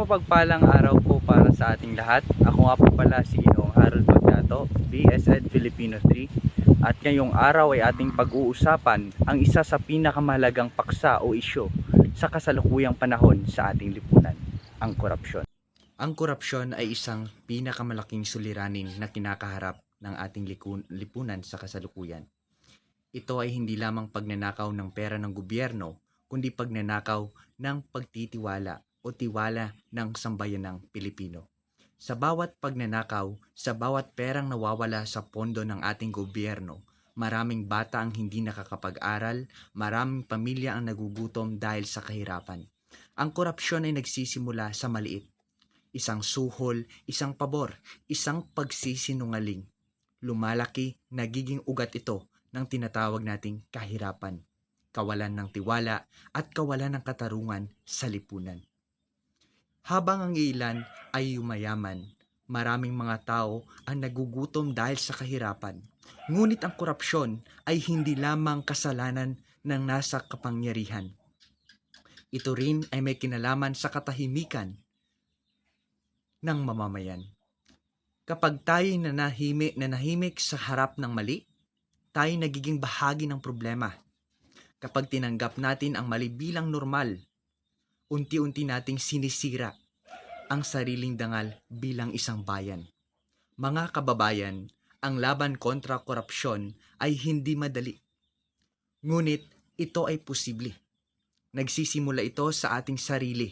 mapagpalang araw po para sa ating lahat. Ako nga po pala si Ginoong Harold Magdato, BSN Filipino 3. At ngayong araw ay ating pag-uusapan ang isa sa pinakamahalagang paksa o isyu sa kasalukuyang panahon sa ating lipunan, ang korupsyon. Ang korupsyon ay isang pinakamalaking suliranin na kinakaharap ng ating lipunan sa kasalukuyan. Ito ay hindi lamang pagnanakaw ng pera ng gobyerno, kundi pagnanakaw ng pagtitiwala o tiwala ng sambayanang Pilipino. Sa bawat pagnanakaw, sa bawat perang nawawala sa pondo ng ating gobyerno, maraming bata ang hindi nakakapag-aral, maraming pamilya ang nagugutom dahil sa kahirapan. Ang korupsyon ay nagsisimula sa maliit. Isang suhol, isang pabor, isang pagsisinungaling. Lumalaki, nagiging ugat ito ng tinatawag nating kahirapan, kawalan ng tiwala at kawalan ng katarungan sa lipunan. Habang ang ilan ay yumayaman, maraming mga tao ang nagugutom dahil sa kahirapan. Ngunit ang korupsyon ay hindi lamang kasalanan ng nasa kapangyarihan. Ito rin ay may kinalaman sa katahimikan ng mamamayan. Kapag tayo nanahimik sa harap ng mali, tayo nagiging bahagi ng problema. Kapag tinanggap natin ang mali bilang normal, unti-unti nating sinisira ang sariling dangal bilang isang bayan. Mga kababayan, ang laban kontra korupsyon ay hindi madali. Ngunit ito ay posible. Nagsisimula ito sa ating sarili,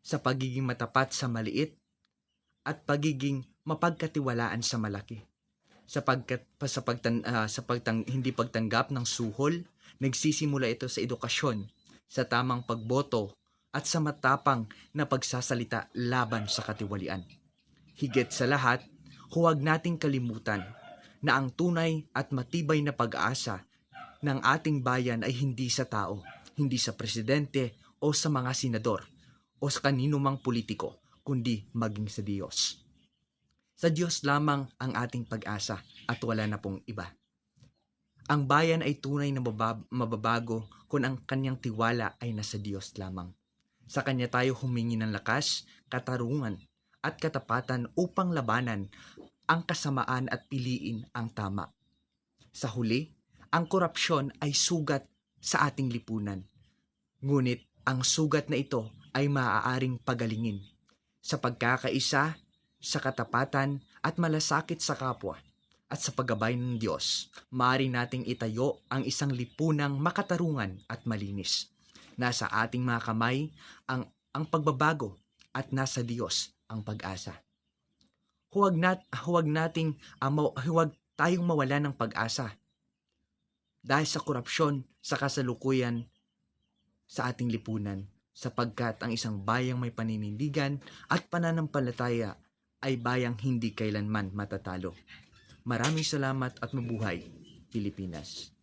sa pagiging matapat sa maliit at pagiging mapagkatiwalaan sa malaki. Hindi pagtanggap ng suhol, nagsisimula ito sa edukasyon, sa tamang pagboto, at sa matapang na pagsasalita laban sa katiwalian. Higit sa lahat, huwag nating kalimutan na ang tunay at matibay na pag-asa ng ating bayan ay hindi sa tao, hindi sa presidente o sa mga senador o sa kanino mang politiko, kundi maging sa Diyos. Sa Diyos lamang ang ating pag-asa at wala na pong iba. Ang bayan ay tunay na mababago kung ang kanyang tiwala ay nasa Diyos lamang. Sa Kanya tayo humingi ng lakas, katarungan at katapatan upang labanan ang kasamaan at piliin ang tama. Sa huli, ang korupsyon ay sugat sa ating lipunan. Ngunit ang sugat na ito ay maaaring pagalingin sa pagkakaisa, sa katapatan at malasakit sa kapwa at sa paggabay ng Diyos. Maaari nating itayo ang isang lipunang makatarungan at malinis. Nasa ating mga kamay ang pagbabago at nasa Diyos ang pag-asa. Huwag tayong mawala ng pag-asa dahil sa korupsyon sa kasalukuyan sa ating lipunan, sapagkat ang isang bayang may paninindigan at pananampalataya ay bayang hindi kailanman matatalo. Maraming salamat at mabuhay, Pilipinas.